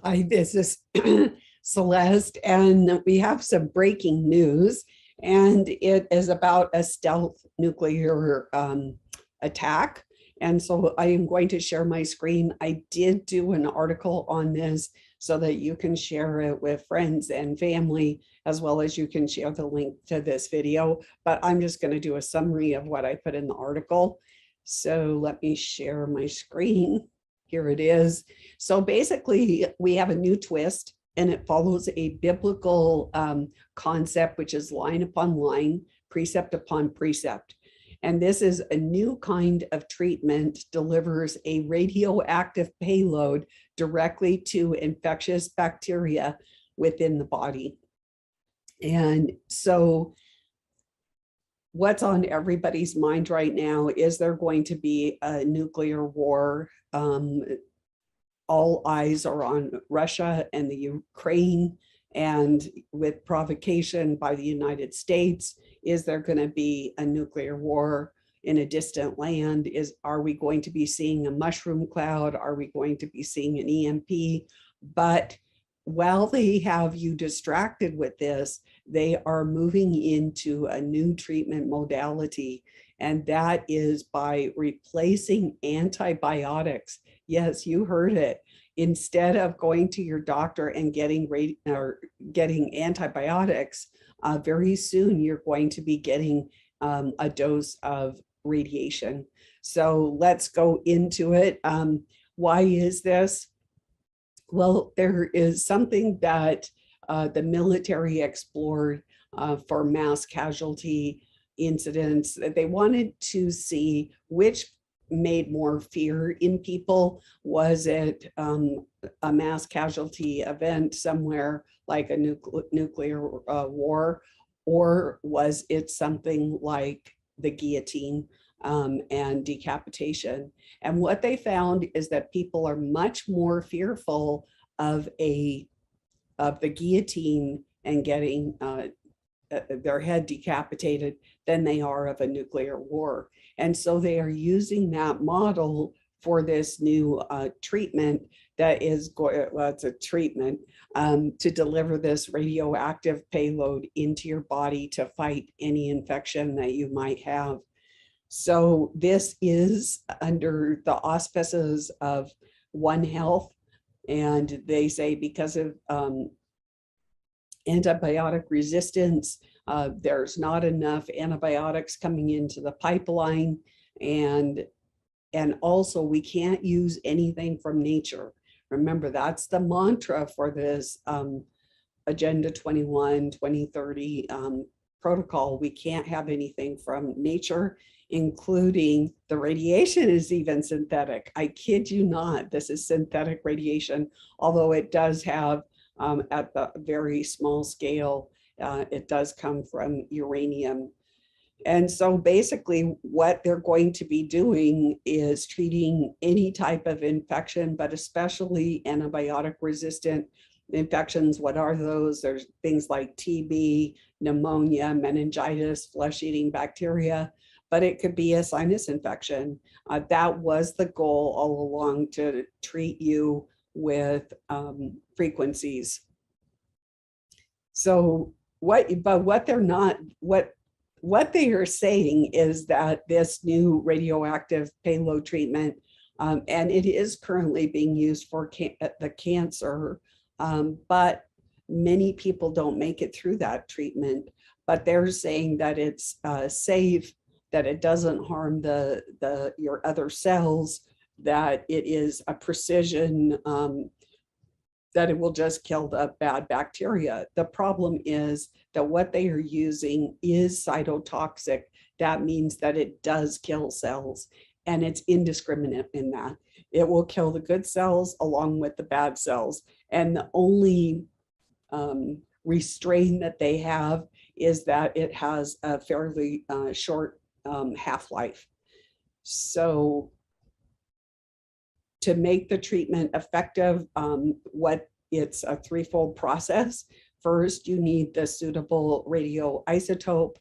Hi, this is Celeste, and we have some breaking news, and it is about a stealth nuclear attack. And so I am going to share my screen. I did do an article on this so that you can share it with friends and family, as well as you can share the link to this video. But I'm just going to do a summary of what I put in the article. So let me share my screen. Here it is. So basically, we have a new twist, and it follows a biblical concept, which is line upon line, precept upon precept. And this is a new kind of treatment, delivers a radioactive payload directly to infectious bacteria within the body. And so what's on everybody's mind right now is there going to be a nuclear war? All eyes are on Russia and the Ukraine, and with provocation by the United States, is there going to be a nuclear war in a distant land? Are we going to be seeing a mushroom cloud? Are we going to be seeing an EMP? But while they have you distracted with this, they are moving into a new treatment modality, and that is by replacing antibiotics. Yes, you heard it. Instead of going to your doctor and getting antibiotics, very soon you're going to be getting a dose of radiation. So let's go into it. Why is this? Well, there is something that the military explored for mass casualty incidents. They wanted to see which made more fear in people. Was it a mass casualty event somewhere like a nuclear war, or was it something like the guillotine and decapitation? And what they found is that people are much more fearful of the guillotine and getting their head decapitated than they are of a nuclear war. And so they are using that model for this new treatment that is, well, it's a treatment to deliver this radioactive payload into your body to fight any infection that you might have. So this is under the auspices of One Health, and they say because of antibiotic resistance, there's not enough antibiotics coming into the pipeline, and also we can't use anything from nature. Remember, that's the mantra for this Agenda 21, 2030 protocol. We can't have anything from nature, including the radiation is even synthetic. I kid you not, this is synthetic radiation, although it does have at the very small scale, it does come from uranium. And so basically what they're going to be doing is treating any type of infection, but especially antibiotic resistant infections. What are those? There's things like TB, pneumonia, meningitis, flesh-eating bacteria, but it could be a sinus infection. That was the goal all along, to treat you with frequencies. So what they are saying is that this new radioactive payload treatment, and it is currently being used for the cancer, but many people don't make it through that treatment. But they're saying that it's safe, that it doesn't harm your other cells, that it is a precision, that it will just kill the bad bacteria. The problem is that what they are using is cytotoxic. That means that it does kill cells, and it's indiscriminate in that. It will kill the good cells along with the bad cells. And the only restraint that they have is that it has a fairly short half-life. So to make the treatment effective, it's a threefold process. First, you need the suitable radioisotope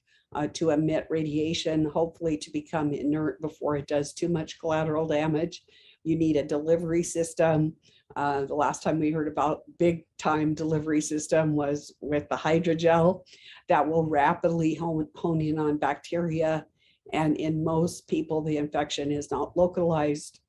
to emit radiation, hopefully to become inert before it does too much collateral damage. You need a delivery system. The last time we heard about big time delivery system was with the hydrogel that will rapidly hone in on bacteria. And in most people, the infection is not localized,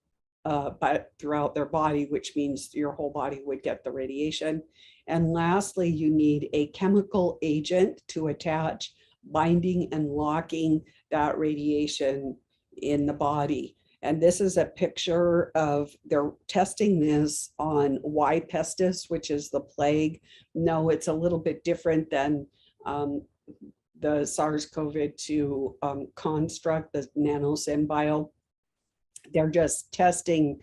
but throughout their body, which means your whole body would get the radiation. And lastly, you need a chemical agent to attach, binding and locking that radiation in the body. And this is a picture of, they're testing this on Y. pestis, which is the plague. No, it's a little bit different than the SARS-CoV-2 construct, the nanosymbio. They're just testing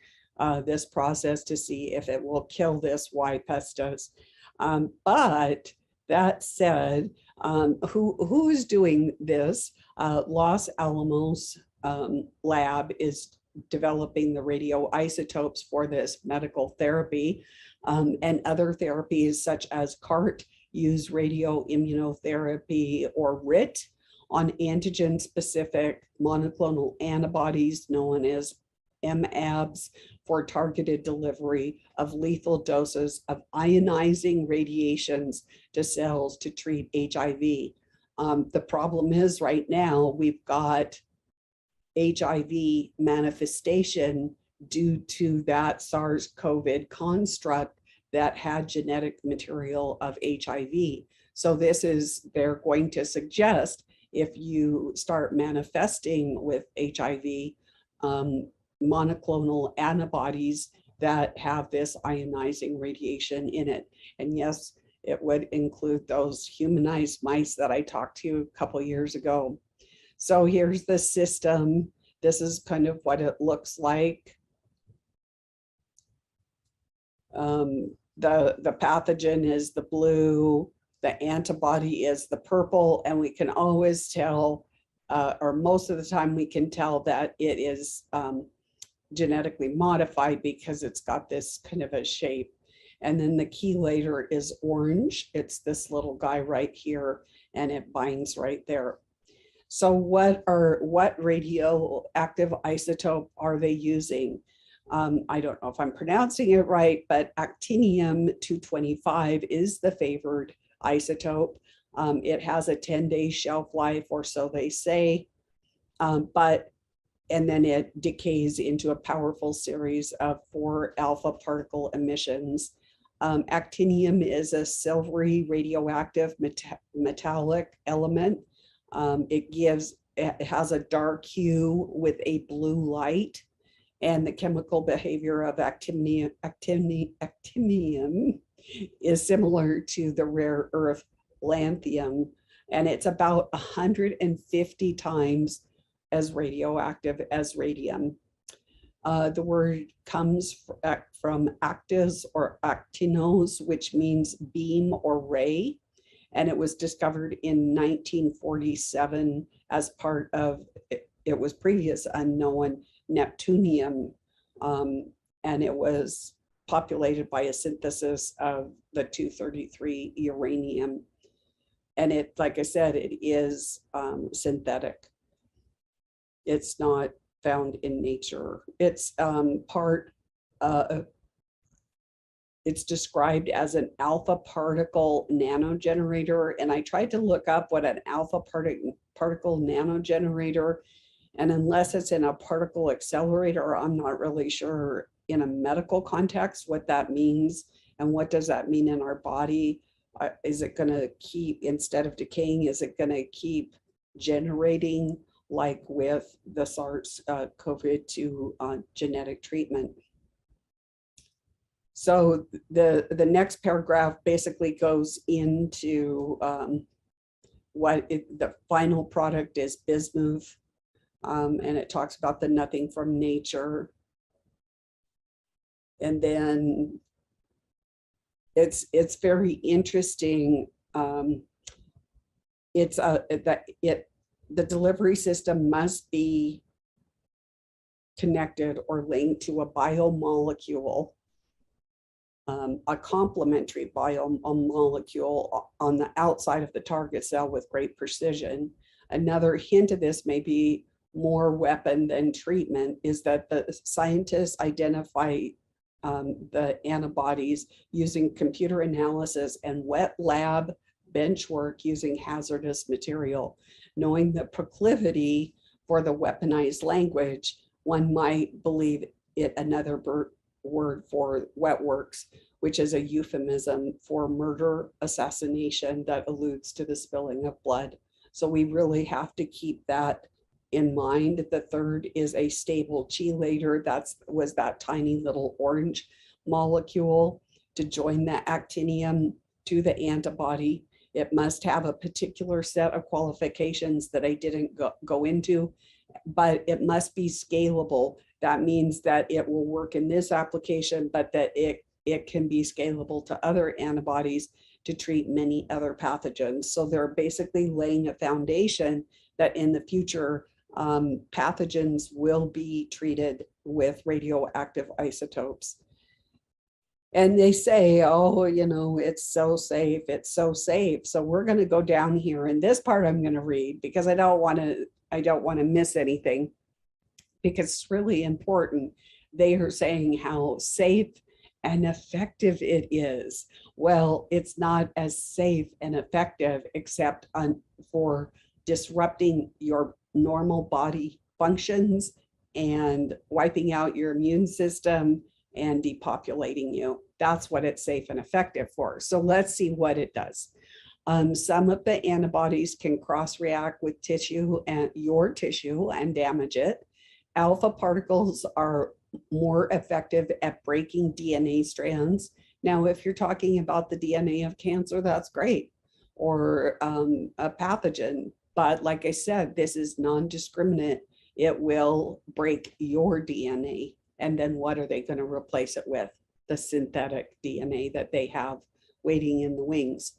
this process to see if it will kill this Y. pestis. But that said, who is doing this? Los Alamos lab is developing the radioisotopes for this medical therapy, and other therapies such as CART use radioimmunotherapy, or RIT, on antigen-specific monoclonal antibodies known as MAbs for targeted delivery of lethal doses of ionizing radiations to cells to treat HIV. The problem is right now we've got HIV manifestation due to that SARS-CoV construct that had genetic material of HIV. So this is, they're going to suggest if you start manifesting with HIV, monoclonal antibodies that have this ionizing radiation in it. And yes, it would include those humanized mice that I talked to a couple years ago. So here's the system. This is kind of what it looks like. The pathogen is the blue, the antibody is the purple, and we can always tell, or most of the time we can tell that it is genetically modified because it's got this kind of a shape. And then the chelator is orange. It's this little guy right here, and it binds right there. So what radioactive isotope are they using? I don't know if I'm pronouncing it right, but actinium-225 is the favored isotope. It has a 10-day shelf life, or so they say, and then it decays into a powerful series of 4 alpha particle emissions. Actinium is a silvery radioactive metallic element. It has a dark hue with a blue light, and the chemical behavior of actinium is similar to the rare earth lanthanum, and it's about 150 times as radioactive as radium. The word comes from actis or actinos, which means beam or ray, and it was discovered in 1947 as part of, it was previous unknown neptunium, and it was populated by a synthesis of the 233 uranium. And it, like I said, it is synthetic. It's not found in nature. It's it's described as an alpha particle nanogenerator. And I tried to look up what an alpha particle nanogenerator, and unless it's in a particle accelerator, I'm not really sure in a medical context what that means, and what does that mean in our body. Is it going to keep, instead of decaying, is it going to keep generating like with the SARS-CoV-2 genetic treatment? So the next paragraph basically goes into the final product is bismuth, and it talks about the nothing from nature. And then it's very interesting. The delivery system must be connected or linked to a biomolecule, a complementary biomolecule on the outside of the target cell with great precision. Another hint of this may be more weapon than treatment is that the scientists identify the antibodies using computer analysis and wet lab bench work using hazardous material. Knowing the proclivity for the weaponized language, one might believe it another word for wet works, which is a euphemism for murder, assassination that alludes to the spilling of blood. So we really have to keep that in mind. The third is a stable chelator. Was that tiny little orange molecule to join the actinium to the antibody. It must have a particular set of qualifications that I didn't go into, but it must be scalable. That means that it will work in this application, but that it can be scalable to other antibodies to treat many other pathogens. So they're basically laying a foundation that in the future, pathogens will be treated with radioactive isotopes. And they say, oh, you know, it's so safe, it's so safe. So we're going to go down here, and this part I'm going to read because I don't want to miss anything, because it's really important. They are saying how safe and effective it is. Well, it's not as safe and effective except for disrupting your normal body functions and wiping out your immune system and depopulating you. That's what it's safe and effective for. So let's see what it does. Some of the antibodies can cross-react with tissue and your tissue and damage it. Alpha particles are more effective at breaking DNA strands. Now, if you're talking about the DNA of cancer, that's great, or a pathogen. But like I said, this is non-discriminate. It will break your DNA. And then what are they going to replace it with? The synthetic DNA that they have waiting in the wings.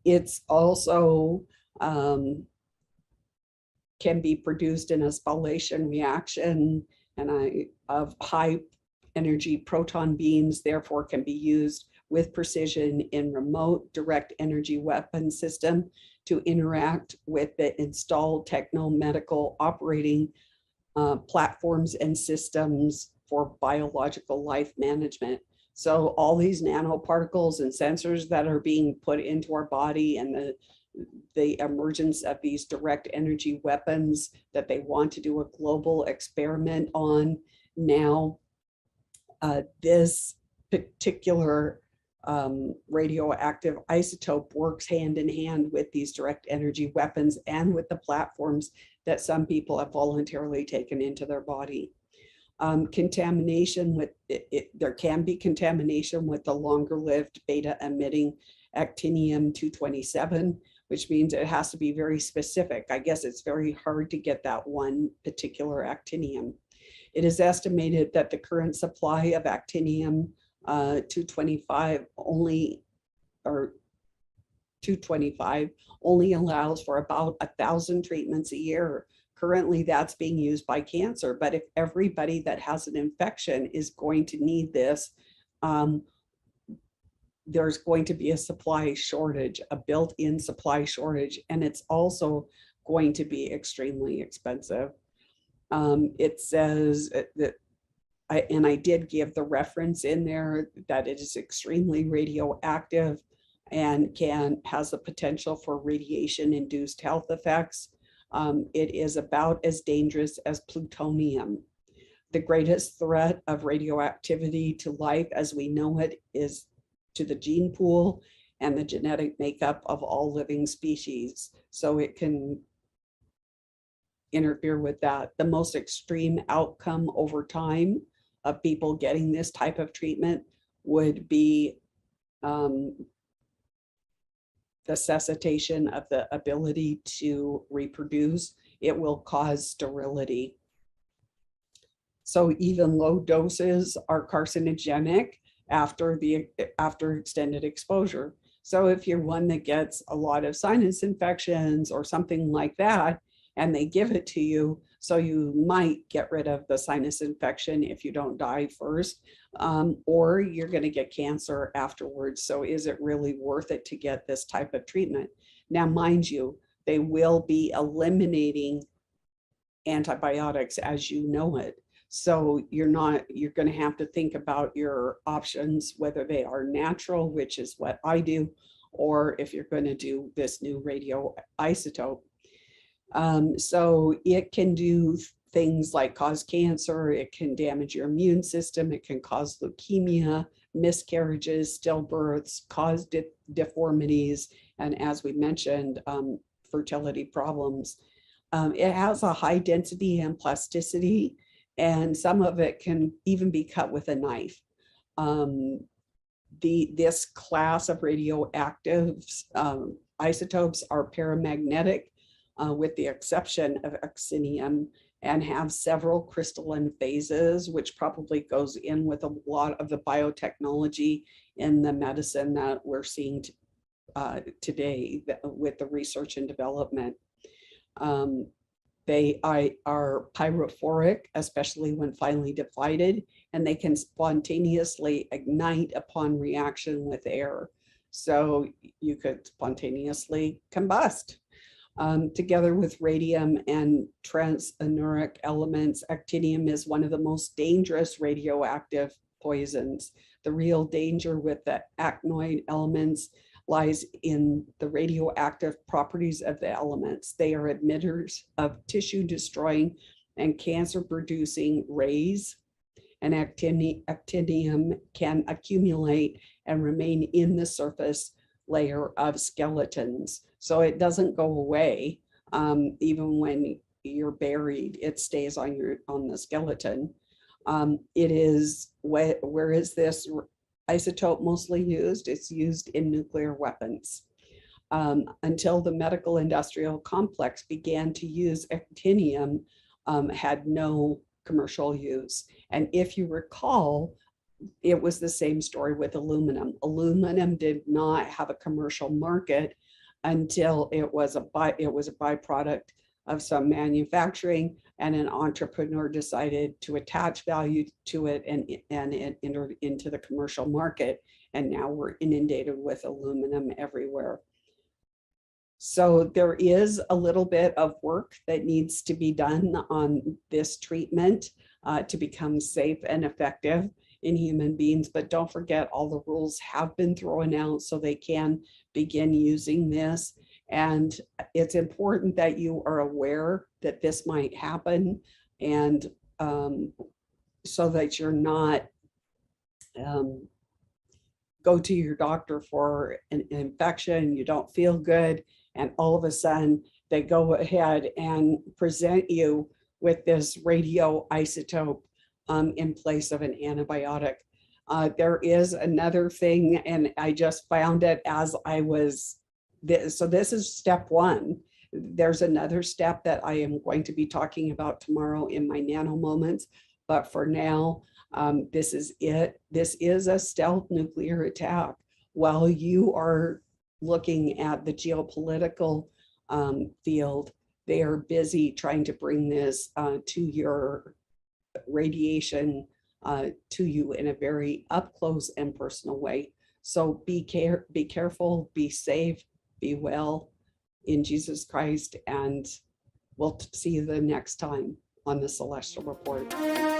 It's also can be produced in a spallation reaction of high energy proton beams, therefore can be used with precision in remote direct energy weapon system to interact with the installed techno-medical operating platforms and systems for biological life management. So all these nanoparticles and sensors that are being put into our body, and the emergence of these direct energy weapons that they want to do a global experiment on now, this particular radioactive isotope works hand in hand with these direct energy weapons and with the platforms that some people have voluntarily taken into their body. Contamination with there can be contamination with the longer lived beta emitting actinium-227, which means it has to be very specific. I guess it's very hard to get that one particular actinium. It is estimated that the current supply of actinium 225 only, or 225 only allows for about 1,000 treatments a year. Currently, that's being used by cancer, but if everybody that has an infection is going to need this, there's going to be a supply shortage, a built-in supply shortage, and it's also going to be extremely expensive. It says that, and I did give the reference in there, that it is extremely radioactive and has the potential for radiation-induced health effects. It is about as dangerous as plutonium. The greatest threat of radioactivity to life as we know it is to the gene pool and the genetic makeup of all living species. So it can interfere with that. The most extreme outcome over time of people getting this type of treatment would be the cessation of the ability to reproduce. It will cause sterility. So even low doses are carcinogenic after extended exposure. So if you're one that gets a lot of sinus infections or something like that, and they give it to you, so you might get rid of the sinus infection if you don't die first, or you're going to get cancer afterwards. So is it really worth it to get this type of treatment? Now, mind you, they will be eliminating antibiotics as you know it. So you're going to have to think about your options, whether they are natural, which is what I do, or if you're going to do this new radioisotope. So it can do things like cause cancer, it can damage your immune system, it can cause leukemia, miscarriages, stillbirths, cause deformities, and as we mentioned, fertility problems. It has a high density and plasticity, and some of it can even be cut with a knife. This class of radioactive isotopes are paramagnetic, with the exception of actinium, and have several crystalline phases, which probably goes in with a lot of the biotechnology in the medicine that we're seeing today with the research and development. They are pyrophoric, especially when finely divided, and they can spontaneously ignite upon reaction with air. So you could spontaneously combust. Together with radium and transuranic elements, actinium is one of the most dangerous radioactive poisons. The real danger with the actinoid elements lies in the radioactive properties of the elements. They are emitters of tissue-destroying and cancer-producing rays, and actinium can accumulate and remain in the surface layer of skeletons. So it doesn't go away. Even when you're buried, it stays on the skeleton. It is, where is this isotope mostly used? It's used in nuclear weapons. Until the medical industrial complex began to use actinium, had no commercial use. And if you recall, it was the same story with aluminum. Aluminum did not have a commercial market until it was a byproduct of some manufacturing, and an entrepreneur decided to attach value to it, and it entered into the commercial market. And now we're inundated with aluminum everywhere. So there is a little bit of work that needs to be done on this treatment to become safe and effective in human beings, but don't forget, all the rules have been thrown out so they can begin using this. And it's important that you are aware that this might happen, and so that you're not go to your doctor for an infection, you don't feel good, and all of a sudden they go ahead and present you with this radioisotope in place of an antibiotic. There is another thing, and I just found it as I was, so this is step one. There's another step that I am going to be talking about tomorrow in my nano moments, but for now, this is it. This is a stealth nuclear attack. While you are looking at the geopolitical field, they are busy trying to bring this to your radiation to you in a very up close and personal way. So be careful, be safe, be well in Jesus Christ, and we'll see you the next time on the Celestial Report.